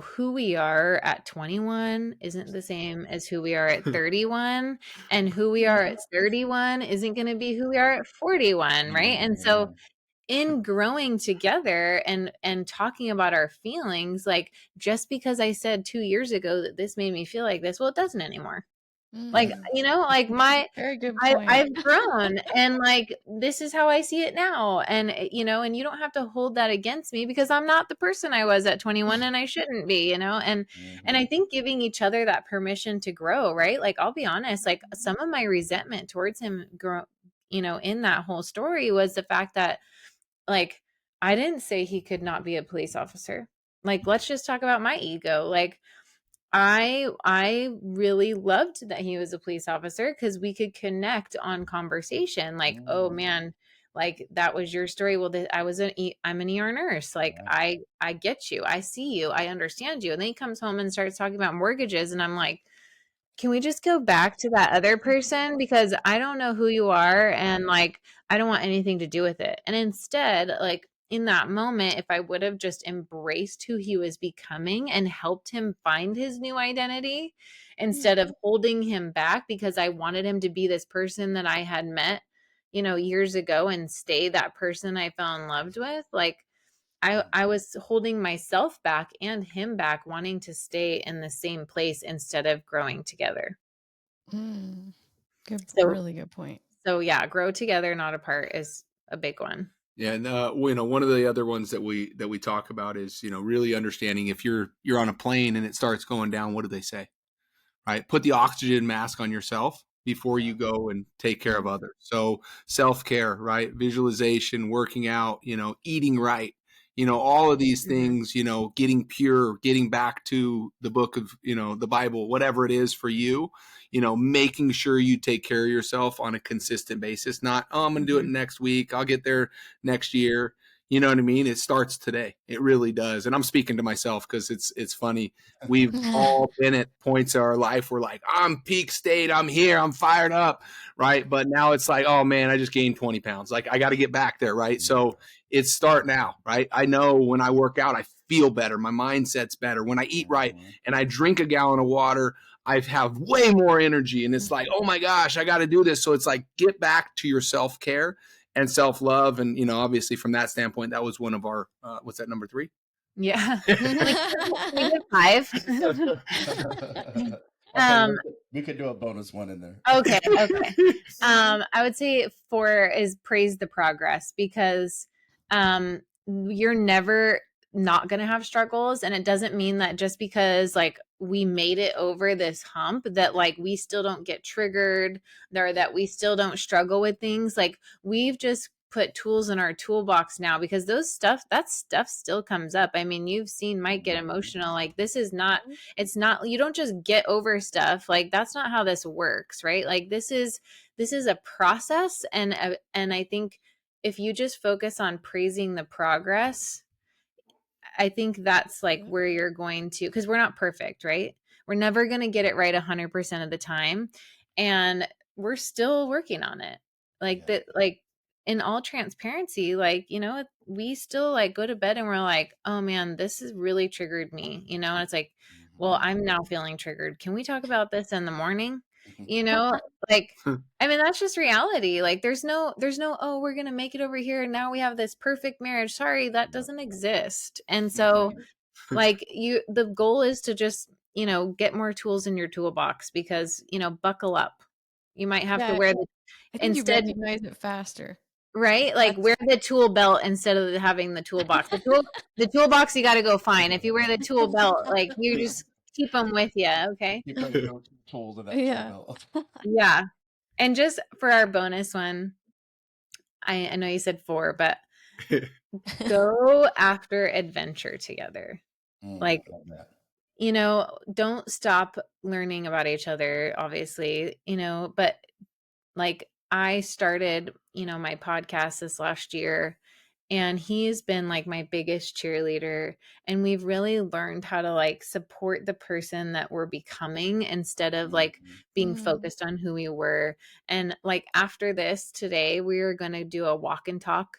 who we are at 21 isn't the same as who we are at 31, and who we are at 31 isn't going to be who we are at 41, right? And so Mhm. in growing together and talking about our feelings, like just because I said 2 years ago that this made me feel like this, well, it doesn't anymore. Like, like Very good point. I've grown and like this is how I see it now. And and you don't have to hold that against me because I'm not the person I was at 21 and I shouldn't be, and I Mhm. think giving each other that permission to grow, right? Like I'll be honest, like some of my resentment towards him in that whole story was the fact that like I didn't say he could not be a police officer. Like let's just talk about my ego. Like I really loved that he was a police officer because we could connect on conversation. Like, oh Mm. man, like that was your story. Well, I'm an ER nurse. Like Right. I get you. I see you. I understand you. And then he comes home and starts talking about mortgages, and I'm like, can we just go back to that other person because I don't know who you are and like I don't want anything to do with it. And instead, like in that moment, if I would have just embraced who he was becoming and helped him find his new identity instead of holding him back because I wanted him to be this person that I had met, years ago and stay that person I fell in love with, like I was holding myself back and him back, wanting to stay in the same place instead of growing together. Good, So really good point. so yeah, grow together, not apart is a big one. Yeah, and one of the other ones that we talk about is, really understanding if you're on a plane and it starts going down, what do they say? Right? Put the oxygen mask on yourself before you go and take care of others. So self-care, right? Visualization, working out, eating right, all of these things, getting pure, getting back to the book of, the Bible, whatever it is for you, making sure you take care of yourself on a consistent basis. Not, I'm going to do it next week. I'll get there next year. You know what I mean? It starts today. It really does. And I'm speaking to myself because it's funny. We've all been at points in our life where like, I'm peak state, I'm here, I'm fired up, right? But now it's like, oh man, I just gained 20 pounds. Like I got to get back there, right? So it's start now, right? I know when I work out, I feel better. My mindset's better. When I eat right and I drink a gallon of water, I have way more energy. And it's like, oh my gosh, I got to do this. So it's like, get back to your self-care and self-love. And, obviously from that standpoint, that was one of our, what's that, number 3? Yeah. Like 5. Okay, we could do a bonus one in there. Okay. I would say 4 is praise the progress, because you're never not going to have struggles. And it doesn't mean that just because like we made it over this hump that like we still don't get triggered, or that we still don't struggle with things. Like we've just put tools in our toolbox now, because that stuff still comes up. I mean, you've seen Mike get emotional. Like this is not, it's not, you don't just get over stuff. Like that's not how this works, right? Like this is a process. And I think if you just focus on praising the progress, I think that's like where you're going to, because we're not perfect, right? We're never going to get it right 100% of the time. And we're still working on it. Like that, like in all transparency, like, we still like go to bed and we're like, oh man, this has really triggered me, and it's like, well, I'm now feeling triggered. Can we talk about this in the morning? Like, I mean, that's just reality. Like there's no, oh, we're going to make it over here and now we have this perfect marriage. Sorry, that doesn't exist. And so like the goal is to just, get more tools in your toolbox, because, buckle up. You might have to wear the, I think instead, you recognize it faster. right? Like wear the tool belt instead of having the toolbox. The toolbox you got to go find. If you wear the tool belt, like you just keep them with you. Okay. Keep those tools in that tool belt. Yeah. And just for our bonus one, I know you said 4, but go after adventure together. Like, don't stop learning about each other, obviously, but like I started, my podcast this last year, and he's been like my biggest cheerleader, and we've really learned how to like support the person that we're becoming instead of like being focused on who we were. And like after this today, we are going to do a walk and talk,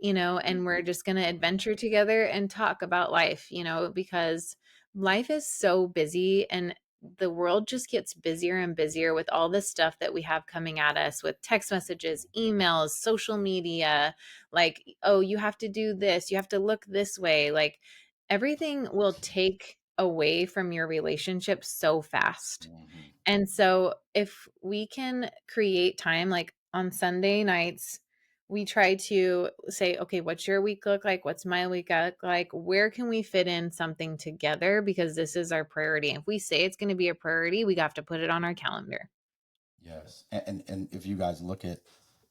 and we're just going to adventure together and talk about life, because life is so busy, and the world just gets busier and busier with all this stuff that we have coming at us, with text messages, emails, social media. Like, oh, you have to do this, you have to look this way. Like everything will take away from your relationship so fast. And so if we can create time, like on Sunday nights, we try to say, okay, what's your week look like? What's my week look like? Where can we fit in something together? Because this is our priority. If we say it's going to be a priority, we have to put it on our calendar. Yes. And if you guys look at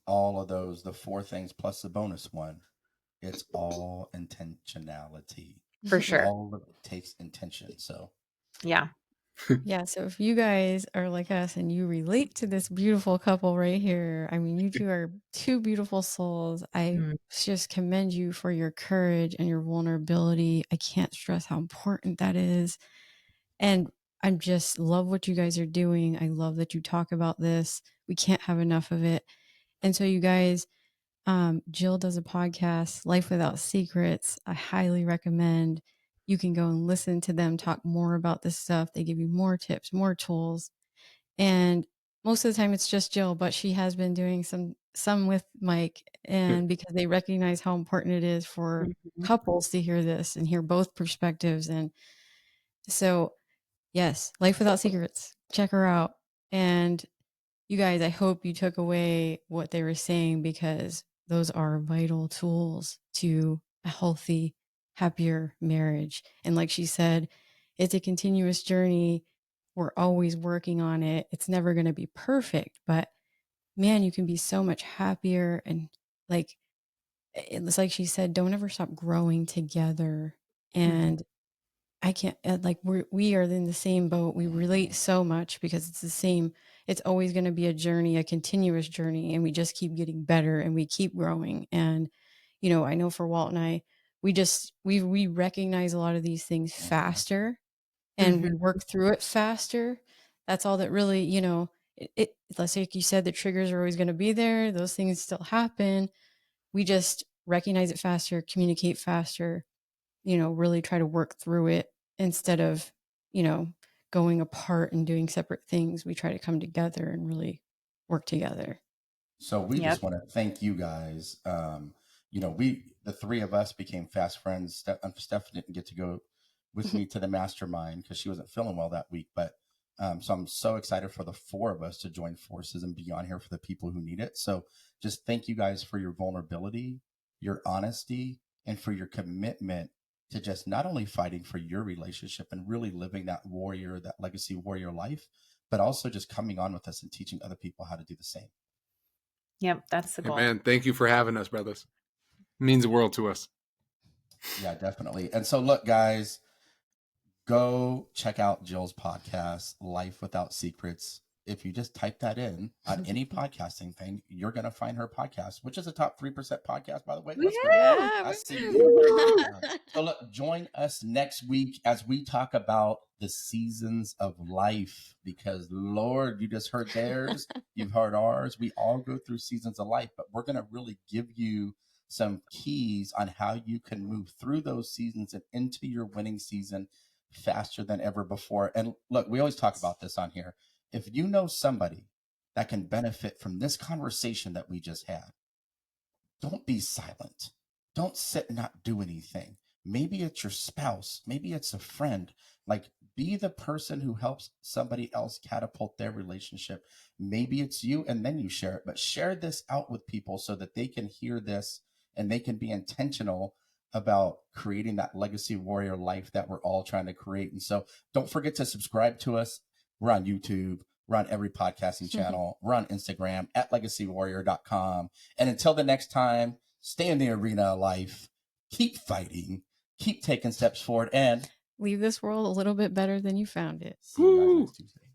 all of those, the 4 things plus the bonus one, it's all intentionality. For sure. All of it takes intention. So yeah. Yeah, so if you guys are like us and you relate to this beautiful couple right here, I mean, you two are 2 beautiful souls. I just commend you for your courage and your vulnerability. I can't stress how important that is. And I just love what you guys are doing. I love that you talk about this. We can't have enough of it. And so you guys, Jill does a podcast, Life Without Secrets. I highly recommend. You can go and listen to them talk more about this stuff. They give you more tips, more tools. And most of the time it's just Jill, but she has been doing some with Mike, and because they recognize how important it is for couples to hear this and hear both perspectives. And so, yes, Life Without Secrets. Check her out. And you guys, I hope you took away what they were saying, because those are vital tools to a healthy, happier marriage. And like she said, it's a continuous journey. We're always working on it. It's never going to be perfect, but man, you can be so much happier. And like, it's like she said, don't ever stop growing together. And I can't, like, we are in the same boat. We relate so much because it's the same. It's always going to be a journey, a continuous journey. And we just keep getting better and we keep growing. And, you know, I know for Walt and I, we recognize a lot of these things faster and we work through it faster. That's all that really, you know, let's say, like you said, the triggers are always going to be there. Those things still happen. We just recognize it faster, communicate faster, you know, really try to work through it instead of, you know, going apart and doing separate things. We try to come together and really work together. So we just want to thank you guys. You know, the three of us became fast friends. Steph didn't get to go with me to the mastermind because she wasn't feeling well that week. But so I'm so excited for the four of us to join forces and be on here for the people who need it. So just thank you guys for your vulnerability, your honesty, and for your commitment to just not only fighting for your relationship and really living that warrior, that legacy warrior life, but also just coming on with us and teaching other people how to do the same. Yep, that's the goal. Hey man, thank you for having us, brothers. It means the world to us. Yeah, definitely. And so look, guys, go check out Jill's podcast, Life Without Secrets. If you just type that in on any podcasting thing, you're going to find her podcast, which is a top 3% podcast, by the way. Let's go. Yeah, I see you. So look, join us next week as we talk about the seasons of life, because Lord, you just heard theirs. You've heard ours. We all go through seasons of life, but we're going to really give you some keys on how you can move through those seasons and into your winning season faster than ever before. And look, we always talk about this on here. If you know somebody that can benefit from this conversation that we just had, don't be silent. Don't sit and not do anything. Maybe it's your spouse. Maybe it's a friend. Like, be the person who helps somebody else catapult their relationship. Maybe it's you and then you share it, but share this out with people so that they can hear this and they can be intentional about creating that legacy warrior life that we're all trying to create. And so don't forget to subscribe to us. We're on YouTube. We're on every podcasting channel. We're on Instagram at legacywarrior.com. And until the next time, stay in the arena of life. Keep fighting. Keep taking steps forward. And leave this world a little bit better than you found it. see you guys next Tuesday.